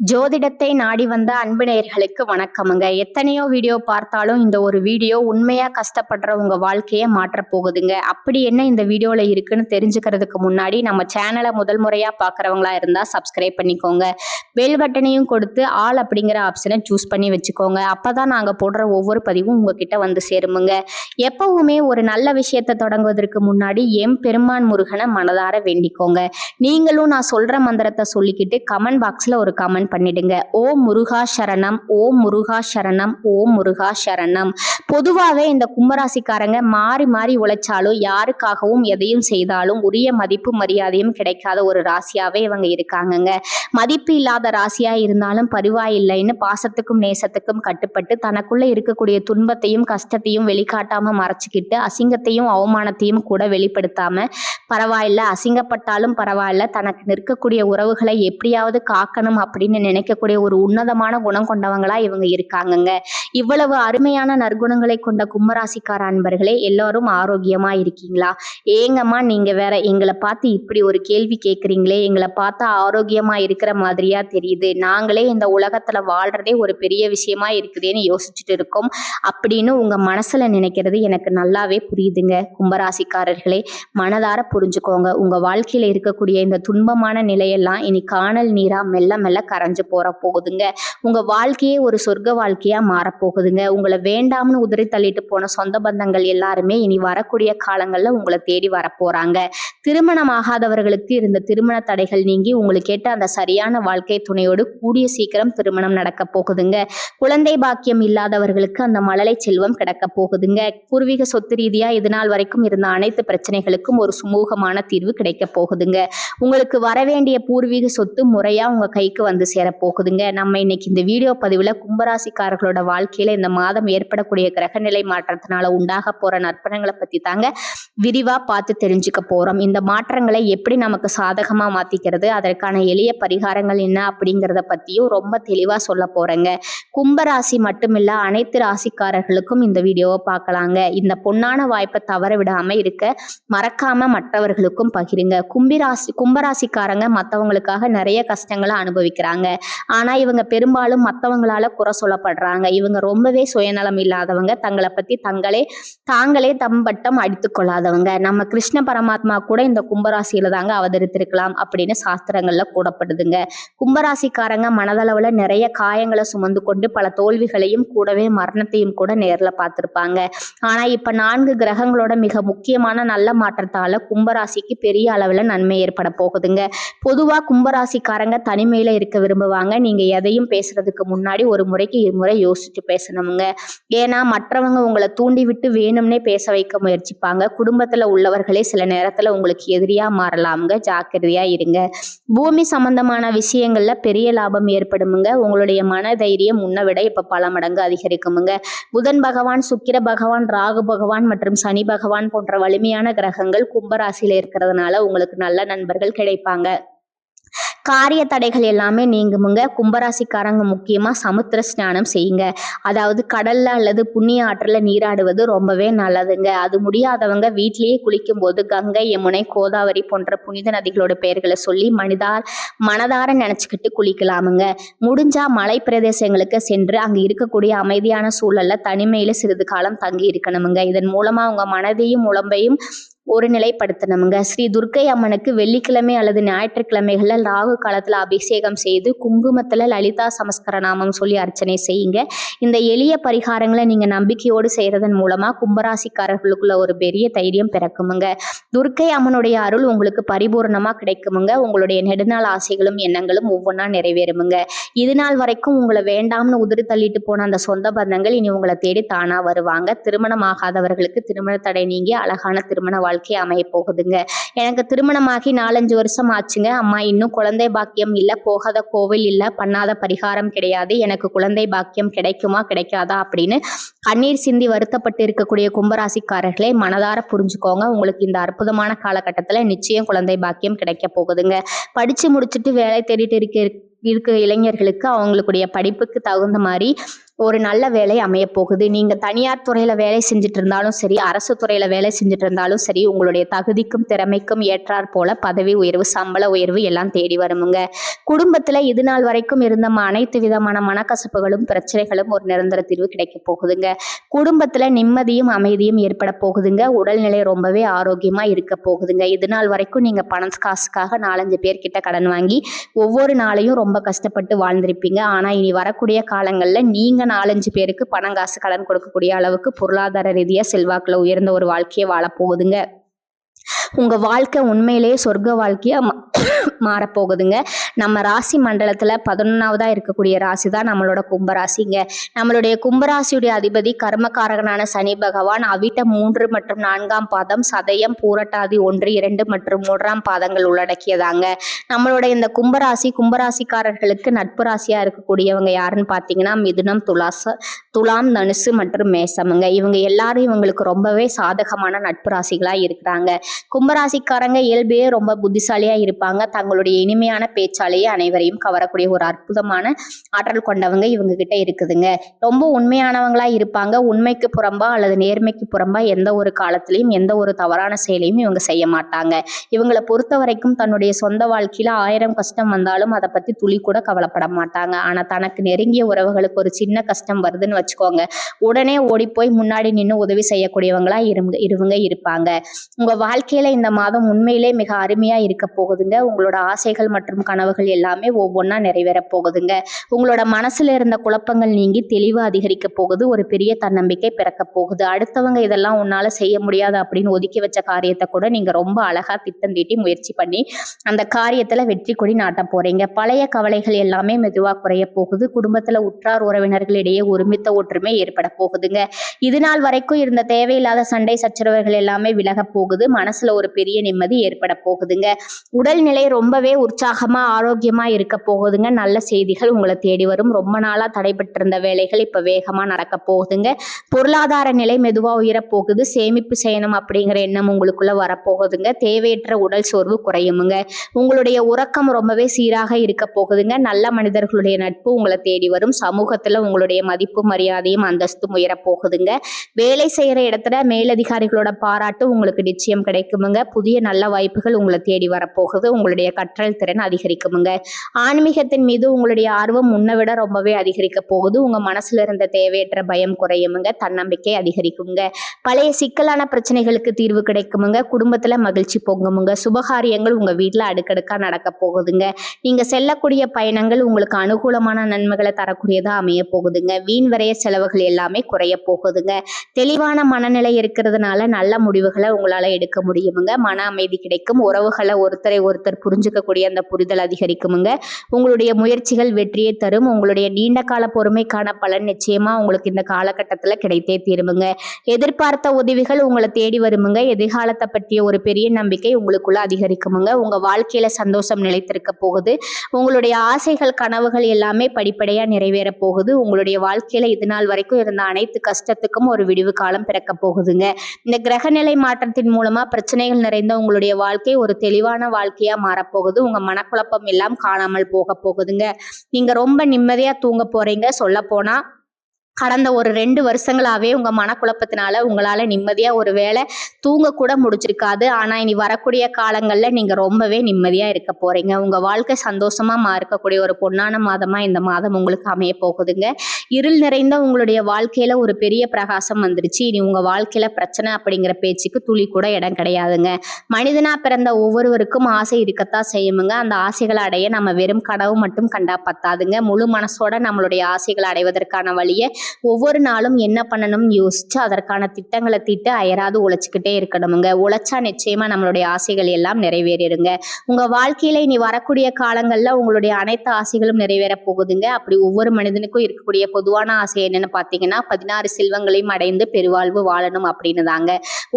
ஜோதிடத்தை நாடி வந்த அன்பு நேயர்களுக்கு வணக்கமுங்க. எத்தனையோ வீடியோ பார்த்தாலும் இந்த ஒரு வீடியோ உண்மையா கஷ்டப்படுற உங்க வாழ்க்கையை மாற்ற போகுதுங்க. அப்படி என்ன இந்த வீடியோல இருக்குன்னு தெரிஞ்சுக்கிறதுக்கு முன்னாடி நம்ம சேனலை முதல் முறையா பார்க்குறவங்களா இருந்தா சப்ஸ்கிரைப் பண்ணிக்கோங்க. பெல் பட்டனையும் கொடுத்து ஆல் அப்படிங்கிற ஆப்ஷனை சூஸ் பண்ணி வச்சுக்கோங்க. அப்பதான் நாங்க போடுற ஒவ்வொரு பதிவும் உங்ககிட்ட வந்து சேருமுங்க. எப்பவுமே ஒரு நல்ல விஷயத்தை தொடங்குவதற்கு முன்னாடி பெருமான் முருகனை மனதார வேண்டிக்கோங்க. நீங்களும் நான் சொல்ற மந்திரத்தை சொல்லிக்கிட்டு கமெண்ட் பாக்ஸ்ல ஒரு கமெண்ட் பண்ணிடுங்க. ஓம் முருகா சரணம், ஓம் முருகா சரணம், ஓம் முருகா சரணம். பொதுவாகவே இந்த கும்பராசிக்காரங்க மாறி மாறி உழைச்சாலும் யாருக்காகவும் எதையும் செய்தாலும் உரிய மதிப்பு மரியாதையும் கிடைக்காத ஒரு ராசியாவே இவங்க இருக்காங்கங்க. மதிப்பு இல்லாத ராசியா இருந்தாலும் பரவாயில்லைன்னு பாசத்துக்கும் நேசத்துக்கும் கட்டுப்பட்டு தனக்குள்ள இருக்கக்கூடிய துன்பத்தையும் கஷ்டத்தையும் வெளிக்காட்டாம மறைச்சிக்கிட்டு அசிங்கத்தையும் அவமானத்தையும் கூட வெளிப்படுத்தாம பரவாயில்ல, அசிங்கப்பட்டாலும் பரவாயில்ல, தனக்கு நிற்கக்கூடிய உறவுகளை எப்படியாவது காக்கணும் அப்படின்னு நினைக்கக்கூடிய ஒரு உன்னதமான குணம் கொண்டவங்களா இவங்க இருக்காங்கங்க. இவ்வளவு அருமையான நற்குணங்களை கொண்ட கும்பராசிக்கார அன்பர்களே, எல்லாரும் ஆரோக்கியமா இருக்கீங்களா? ஏங்கம்மா நீங்க வேற எங்களை பார்த்து இப்படி ஒரு கேள்வி கேட்குறீங்களே, எங்களை பார்த்தா ஆரோக்கியமா இருக்கிற மாதிரியா தெரியுது, நாங்களே இந்த உலகத்துல வாழ்றதே ஒரு பெரிய விஷயமா இருக்குதுன்னு யோசிச்சுட்டு இருக்கோம் அப்படின்னு உங்க மனசுல நினைக்கிறது எனக்கு நல்லாவே புரியுதுங்க. கும்பராசிக்காரர்களே, மனதார புரிஞ்சுக்கோங்க. உங்க வாழ்க்கையில இருக்கக்கூடிய இந்த துன்பமான நிலையெல்லாம் இனி காணல் நீரா மெல்ல மெல்ல கரைஞ்சு போகுதுங்க. உங்க வாழ்க்கையே ஒரு சொர்க்க வாழ்க்கையா மாறப்போகுதுங்க. உங்களை வேண்டாம்னு உதறி தள்ளிட்டு போன சொந்த பந்தங்கள் எல்லாருமே இனி வரக்கூடிய காலங்கள்ல உங்களை தேடி வரப்போறாங்க. திருமணம் ஆகாதவர்களுக்கு இருந்த திருமண தடைகள் நீங்கி உங்களுக்கு ஏற்ற அந்த சரியான வாழ்க்கை துணையோடு கூடிய சீக்கிரம் திருமணம் நடக்க போகுதுங்க. குழந்தை பாக்கியம் இல்லாதவர்களுக்கு அந்த மழலை செல்வம் கிடைக்க போகுதுங்க. பூர்வீக சொத்து ரீதியா இதுநாள் வரைக்கும் இருந்த அனைத்து பிரச்சனைகளுக்கும் ஒரு சுமூகமான தீர்வு கிடைக்க போகுதுங்க. உங்களுக்கு வரவேண்டிய பூர்வீக சொத்து முறையா உங்க கைக்கு வந்து சேர போகுதுங்க. நம்ம இன்னைக்கு இந்த வீடியோ பதிவுல கும்பராசிக்காரர்களோட வாழ்க்கையில இந்த மாதம் ஏற்படக்கூடிய கிரகநிலை மாற்றத்தினால உண்டாக போற நற்பலன்களை பத்தி தாங்க விரிவா பார்த்து தெரிஞ்சுக்க போறோம். இந்த மாற்றங்களை எப்படி நமக்கு சாதகமா மாத்திக்கிறது, அதற்கான எளிய பரிகாரங்கள் என்ன அப்படிங்கிறத பத்தியும் ரொம்ப தெளிவா சொல்ல போறேங்க. கும்பராசி மட்டுமில்ல, அனைத்து ராசிக்காரர்களுக்கும் இந்த வீடியோவை பார்க்கலாங்க. இந்த பொன்னான வாய்ப்பை தவற விடாம இருக்க மறக்காம மற்றவர்களுக்கும் பகிருங்க. கும்பராசிக்காரங்க மற்றவங்களுக்காக நிறைய கஷ்டங்களை அனுபவிக்கிறாங்க. ஆனா இவங்க பெரும்பாலும் மற்றவங்களால குறை சொல்லப்படுறாங்க. இவங்க ரொம்பவே சுயநலம் இல்லாதவங்க, தங்களை பத்தி தாங்களே தம்பட்டம் அடித்துக் கொள்ளாதவங்க. நம்ம கிருஷ்ண பரமாத்மா கூட இந்த கும்பராசியில தாங்க அவதரித்திருக்கலாம் அப்படின்னு சாஸ்திரங்கள்ல கூடப்படுதுங்க. கும்பராசிக்காரங்க மனதளவுல நிறைய காயங்களை சுமந்து கொண்டு பல தோல்விகளையும் கூடவே மரணத்தையும் கூட நேர்ல பார்த்திருப்பாங்க. ஆனா இப்ப 4 கிரகங்களோட மிக முக்கியமான நல்ல மாற்றத்தால கும்பராசிக்கு பெரிய அளவுல நன்மை ஏற்பட போகுதுங்க. பொதுவா கும்பராசிக்காரங்க தனிமையில இருக்க விரும்புவாங்க. நீங்க எதையும் பேசுறதுக்கு முன்னாடி ஒரு முறைக்கு இருமுறை யோசிச்சு பேசணுங்க. ஏன்னா மற்றவங்க உங்களை தூண்டி விட்டு வேணும்னே பேச வைக்க முயற்சிப்பாங்க. குடும்பத்துல உள்ளவர்களே சில நேரத்துல உங்களுக்கு எதிரியா மாறலாமுங்க. ஜாக்கிரதையா இருங்க. பூமி சம்பந்தமான விஷயங்கள்ல பெரிய லாபம் ஏற்படுமுங்க. உங்களுடைய மன தைரியம் முன்ன விட இப்ப பல மடங்கு அதிகரிக்குமுங்க. புதன் பகவான், சுக்கிர பகவான், ராகு பகவான் மற்றும் சனி பகவான் போன்ற வலிமையான கிரகங்கள் கும்பராசியில இருக்கிறதுனால உங்களுக்கு நல்ல நண்பர்கள் கிடைப்பாங்க. காரிய தடைகள் எல்லாமே நீங்குமுங்க. கும்பராசிக்காரங்க முக்கியமா சமுத்திர ஸ்நானம் செய்யுங்க. அதாவது கடல்ல அல்லது புண்ணிய ஆற்றுல நீராடுவது ரொம்பவே நல்லதுங்க. அது முடியாதவங்க வீட்டிலேயே குளிக்கும் போது கங்கை, யமுனை, கோதாவரி போன்ற புனித நதிகளோட பெயர்களை சொல்லி மனதார நினைச்சுக்கிட்டு குளிக்கலாமுங்க. முடிஞ்சா மலை பிரதேசங்களுக்கு சென்று அங்க இருக்கக்கூடிய அமைதியான சூழல்ல தனிமையில சிறிது காலம் தங்கி இருக்கணுமுங்க. இதன் மூலமா உங்க மனதையும் உடம்பையும் ஒரு நிலைப்படுத்தணுங்க. ஸ்ரீ துர்க்கை அம்மனுக்கு வெள்ளிக்கிழமை அல்லது ஞாயிற்றுக்கிழமைகள்ல ராகு காலத்துல அபிஷேகம் செய்து குங்குமத்துல லலிதா சமஸ்கர நாமம் சொல்லி அர்ச்சனை செய்யுங்க. இந்த எளிய பரிகாரங்களை நீங்க நம்பிக்கையோடு செய்யறதன் மூலமா கும்பராசிக்காரர்களுக்குள்ள ஒரு பெரிய தைரியம் பிறக்குமுங்க. துர்க்கை அம்மனுடைய அருள் உங்களுக்கு பரிபூர்ணமா கிடைக்குமுங்க. உங்களுடைய நெடுநாள் ஆசைகளும் எண்ணங்களும் ஒவ்வொன்றா நிறைவேறுமுங்க. இது நாள் வரைக்கும் உங்களை வேண்டாம்னு உதிரி தள்ளிட்டு போன அந்த சொந்த பந்தங்கள் இனி உங்களை தேடி தானா வருவாங்க. திருமணம் ஆகாதவர்களுக்கு திருமண தடை நீங்கி அழகான திருமண வாழ்க்கை அமைய போகுதுங்க. எனக்கு திருமணமாகி 4-5 வருஷம் ஆச்சுங்க. அம்மா இன்னும் குழந்தை பாக்கியம் இல்ல, போகாத கோவில் இல்ல, பண்ணாத பரிகாரம் கிடையாது, எனக்கு குழந்தை பாக்கியம் கிடைக்குமா கிடைக்காதா அப்படின்னு கண்ணீர் சிந்தி வருத்தப்பட்டு இருக்கக்கூடிய கும்பராசிக்காரர்களே, மனதார புரிஞ்சுக்கோங்க. உங்களுக்கு இந்த அற்புதமான காலகட்டத்துல நிச்சயம் குழந்தை பாக்கியம் கிடைக்க போகுதுங்க. படிச்சு முடிச்சுட்டு வேலை தேடிட்டு இருக்க இளைஞர்களுக்கு அவங்களுடைய படிப்புக்கு தகுந்த மாதிரி ஒரு நல்ல வேலை அமைய போகுது. நீங்க தனியார் துறையில வேலை செஞ்சுட்டு இருந்தாலும் சரி, அரசு துறையில வேலை செஞ்சுட்டு இருந்தாலும் சரி, உங்களுடைய தகுதிக்கும் திறமைக்கும் ஏற்றாற் போல பதவி உயர்வு, சம்பள உயர்வு எல்லாம் தேடி வருமுங்க. குடும்பத்துல இது நாள் வரைக்கும் இருந்த அனைத்து விதமான மனக்கசப்புகளும் பிரச்சனைகளும் ஒரு நிரந்தர தீர்வு கிடைக்க போகுதுங்க. குடும்பத்துல நிம்மதியும் அமைதியும் ஏற்பட போகுதுங்க. உடல்நிலை ரொம்பவே ஆரோக்கியமா இருக்க போகுதுங்க. இது நாள் வரைக்கும் நீங்க பணம் காசுக்காக 4-5 பேர்கிட்ட கடன் வாங்கி ஒவ்வொரு நாளையும் ரொம்ப கஷ்டப்பட்டு வாழ்ந்திருப்பீங்க. ஆனா இனி வரக்கூடிய காலங்கள்ல நீங்க 4-5 பேருக்கு பணம் காசு கடன் கொடுக்கக்கூடிய அளவுக்கு பொருளாதார ரீதியா செல்வாக்குல உயர்ந்த ஒரு வாழ்க்கையை வாழப் போகுதுங்க. உங்க வாழ்க்கை உண்மையிலேயே சொர்க்க வாழ்க்கையா மாறப்போகுதுங்க. நம்ம ராசி மண்டலத்துல 11வதா இருக்கக்கூடிய ராசி தான் நம்மளோட கும்பராசிங்க. நம்மளுடைய கும்பராசியுடைய அதிபதி கர்மகாரகனான சனி பகவான் அவிட்ட 3 மற்றும் 4ஆம் பாதம், சதயம், பூரட்டாதி 1, 2 மற்றும் 3ஆம் பாதங்கள் உள்ளடக்கியதாங்க. நம்மளோட இந்த கும்பராசிக்காரர்களுக்கு நட்பு ராசியா இருக்கக்கூடியவங்க யாருன்னு பாத்தீங்கன்னா மிதுனம், துலாம், தனுசு மற்றும் மேசமுங்க. இவங்க எல்லாரும் இவங்களுக்கு ரொம்பவே சாதகமான நட்பு ராசிகளா இருக்கிறாங்க. கும்பராசிக்காரங்க இயல்பே ரொம்ப புத்திசாலியா இருப்பாங்க. தங்களுடைய இனிமையான பேச்சாலேயே அனைவரையும் கவரக்கூடிய ஒரு அற்புதமான ஆற்றல் கொண்டவங்க இவங்க கிட்ட இருக்குதுங்க. ரொம்ப உண்மையானவங்களா இருப்பாங்க. உண்மைக்கு புறம்பா அல்லது நேர்மைக்கு புறம்பா எந்த ஒரு காலத்திலையும் எந்த ஒரு தவறான செயலையும் இவங்க செய்ய மாட்டாங்க. இவங்களை பொறுத்த வரைக்கும் தன்னுடைய சொந்த வாழ்க்கையில 1000 கஷ்டம் வந்தாலும் அதை பத்தி துளி கூட கவலைப்பட மாட்டாங்க. ஆனா தனக்கு நெருங்கிய உறவுகளுக்கு ஒரு சின்ன கஷ்டம் வருதுன்னு வச்சுக்கோங்க, உடனே ஓடி போய் முன்னாடி நின்று உதவி செய்யக்கூடியவங்களா இவங்க இருப்பாங்க. உங்க வாழ்க்கையில இந்த மாதம் உண்மையிலே மிக அருமையா இருக்க போகுதுங்க. உங்களோட ஆசைகள் மற்றும் கனவுகள் எல்லாமே ஒவ்வொன்றா நிறைவேற போகுதுங்க. உங்களோட மனசுல இருந்த குழப்பங்கள் நீங்கி தெளிவு அதிகரிக்க போகுது. ஒரு பெரிய தன்னம்பிக்கை பிறக்க போகுது. அடுத்தவங்க இதெல்லாம் உன்னால செய்ய முடியாது அப்படின்னு ஒதுக்கி வச்ச காரியத்தை கூட நீங்க ரொம்ப அழகா திட்டம் தீட்டி முயற்சி பண்ணி அந்த காரியத்துல வெற்றி கொடி நாட்ட போறீங்க. பழைய கவலைகள் எல்லாமே மெதுவா குறைய போகுது. குடும்பத்துல உற்றார் உறவினர்களிடையே ஒருமித்த ஒற்றுமை ஏற்பட போகுதுங்க. இது நாள் வரைக்கும் இருந்த தேவையில்லாத சண்டை சச்சரவுகள் எல்லாமே விலக போகுது. மனசுல ஒரு பெரிய நிம்மதி ஏற்பட போகுதுங்க. உடல்நிலை ரொம்பவே உற்சாகமா ஆரோக்கியமா இருக்க போகுதுங்க. நல்ல செய்திகள் உங்களை தேடி வரும். ரொம்ப நாளா தடைபட்டிருந்த வேலைகள் இப்ப வேகமா நடக்க போகுதுங்க. பொருளாதார நிலை மெதுவா உயர போகுது. சேமிப்பு செய்யணும் அப்படிங்கிற எண்ணம் உங்களுக்குள்ள வரப்போகுதுங்க. தேவையற்ற உடல் சோர்வு குறையுமுங்க. உங்களுடைய உறக்கம் ரொம்பவே சீராக இருக்க போகுதுங்க. நல்ல மனிதர்களுடைய நட்பு உங்களை தேடி வரும். சமூகத்துல உங்களுடைய மதிப்பு மரியாதையும் அந்தஸ்தும் உயர போகுதுங்க. வேலை செய்யற இடத்துல மேலதிகாரிகளோட பாராட்டு உங்களுக்கு நிச்சயம் கிடைக்குமுங்க. புதிய நல்ல வாய்ப்புகள் உங்களை தேடி வரப்போகுது. உங்களுடைய கற்றல் திறன் அதிகரிக்குமுங்க. ஆன்மீகத்தின் மீது உங்களுடைய ஆர்வம் முன்ன விட ரொம்பவே அதிகரிக்க போகுது. உங்க மனசுல இருந்த தேவையற்ற பயம் குறையுமுங்க. தன்னம்பிக்கை அதிகரிக்குங்க. பழைய சிக்கலான பிரச்சனைகளுக்கு தீர்வு கிடைக்குமுங்க. குடும்பத்துல மகிழ்ச்சி பொங்குமுங்க. சுபகாரியங்கள் உங்க வீட்டுல அடுக்கடுக்கா நடக்க போகுதுங்க. நீங்க செல்லக்கூடிய பயணங்கள் உங்களுக்கு அனுகூலமான நன்மைகளை தரக்கூடியதா அமைய போகுதுங்க. வீண் விரைய செலவுகள் எல்லாமே குறைய போகுதுங்க. தெளிவான மனநிலை இருக்கிறதுனால நல்ல முடிவுகளை உங்களால எடுக்க முடியுமுங்க. மன அமைதி கிடைக்கும். உறவுகளை ஒருத்தரை ஒருத்தர் புரிஞ்சுக்கக்கூடிய அந்த புரிதல் அதிகரிக்குமுங்க. உங்களுடைய முயற்சிகள் வெற்றியை தரும். உங்களுடைய நீண்ட கால பொறுமைக்கான பலன் நிச்சயமா உங்களுக்கு இந்த காலகட்டத்துல கிடைத்தே தீருமுங்க. எதிர்பார்த்த உதவிகள் உங்களை தேடி வருமுங்க. எதிர்காலத்தை பற்றிய ஒரு பெரிய நம்பிக்கை உங்களுக்குள்ள அதிகரிக்குமுங்க. உங்க வாழ்க்கையில சந்தோஷம் நிலைத்திருக்க போகுது. உங்களுடைய ஆசைகள் கனவுகள் எல்லாமே படிப்படியா நிறைவேற போகுது. உங்களுடைய வாழ்க்கையில இது நாள் வரைக்கும் இருந்த அனைத்து கஷ்டத்துக்கும் ஒரு விடிவு காலம் பிறக்க போகுதுங்க. இந்த கிரகநிலை மாற்றத்தின் மூலமா பிரச்சனைகள் நிறைந்த உங்களுடைய வாழ்க்கை ஒரு தெளிவான வாழ்க்கையா மாறப்போகுது. உங்க மனக்குழப்பம் எல்லாம் காணாமல் போக போகுதுங்க. நீங்க ரொம்ப நிம்மதியா தூங்க போறீங்க. சொல்ல போனா கடந்த ஒரு 2 வருஷங்களாவே உங்க மனக்குழப்பத்தினால உங்களால நிம்மதியா ஒரு வேளை தூங்க கூட முடிச்சிருக்காது. ஆனா இனி வரக்கூடிய காலங்கள்ல நீங்க ரொம்பவே நிம்மதியா இருக்க போறீங்க. உங்க வாழ்க்கை சந்தோஷமா இருக்கக்கூடிய ஒரு பொன்னான மாதமா இந்த மாதம் உங்களுக்கு அமைய போகுதுங்க. இருள் நிறைந்த உங்களுடைய வாழ்க்கையில ஒரு பெரிய பிரகாசம் வந்துருச்சு. இனி உங்க வாழ்க்கையில பிரச்சனை அப்படிங்கிற பேச்சுக்கு துளி கூட இடம் கிடையாதுங்க. மனிதனா பிறந்த ஒவ்வொருவருக்கும் ஆசை இருக்கத்தான் செய்யுமுங்க. அந்த ஆசைகளை அடைய நம்ம வெறும் கனவு மட்டும் கண்டா பத்தாதுங்க. முழு மனசோட நம்மளுடைய ஆசைகளை அடைவதற்கான வழியை ஒவ்வொரு நாளும் என்ன பண்ணணும்னு யோசிச்சு அதற்கான திட்டங்களை தீட்டு அயராது உழைச்சிக்கிட்டே இருக்கணுமுங்க. உழைச்சா நிச்சயமா நம்மளுடைய ஆசைகள் எல்லாம் நிறைவேறிடுங்க. உங்க வாழ்க்கையில இனி வரக்கூடிய காலங்கள்ல உங்களுடைய அனைத்து ஆசைகளும் நிறைவேற போகுதுங்க. அப்படி ஒவ்வொரு மனிதனுக்கும் இருக்கக்கூடிய பொதுவான ஆசை என்னன்னு பாத்தீங்கன்னா 16 செல்வங்களையும் அடைந்து பெருவாழ்வு வாழணும் அப்படின்னு தாங்க.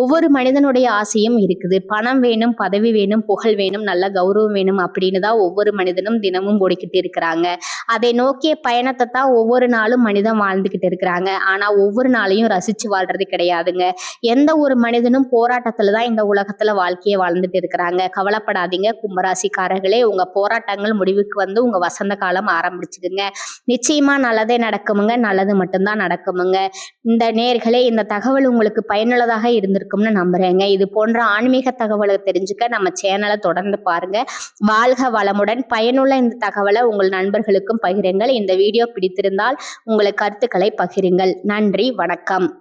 ஒவ்வொரு மனிதனுடைய ஆசையும் இருக்குது. பணம் வேணும், பதவி வேணும், புகழ் வேணும், நல்ல கௌரவம் வேணும் அப்படின்னு தான் ஒவ்வொரு மனிதனும் தினமும் ஓடிக்கிட்டு இருக்கிறாங்க. அதை நோக்கிய பயணத்தை தான் ஒவ்வொரு நாளும் மனிதன் வாழ்ந்து வாழ்ந்துகிட்டு இருக்கிறாங்க. ஆனா ஒவ்வொரு நாளையும் ரசிச்சு வாழ்றது கிடையாதுங்க. எந்த ஒரு மனிதனும் போராட்டத்துல தான் இந்த உலகத்துல வாழ்க்கையை வாழ்ந்துட்டு இருக்கிறாங்க. கவலைப்படாதீங்க கும்பராசிக்காரர்களே, உங்க போராட்டங்கள் முடிவுக்கு வந்து உங்க வசந்த காலம் ஆரம்பிச்சுக்குங்க. நிச்சயமா நல்லதே நடக்குமுங்க, நல்லது மட்டும்தான் நடக்குமுங்க. இந்த நேயர்களே, இந்த தகவல் உங்களுக்கு பயனுள்ளதாக இருந்திருக்கும்னு நம்புறேங்க. இது போன்ற ஆன்மீக தகவலை தெரிஞ்சுக்க நம்ம சேனலை தொடர்ந்து பாருங்க. வாழ்க வளமுடன். பயனுள்ள இந்த தகவலை உங்கள் நண்பர்களுக்கும் பகிருங்கள். இந்த வீடியோ பிடித்திருந்தால் உங்கள் கருத்துக்களை பகிருங்கள். நன்றி, வணக்கம்.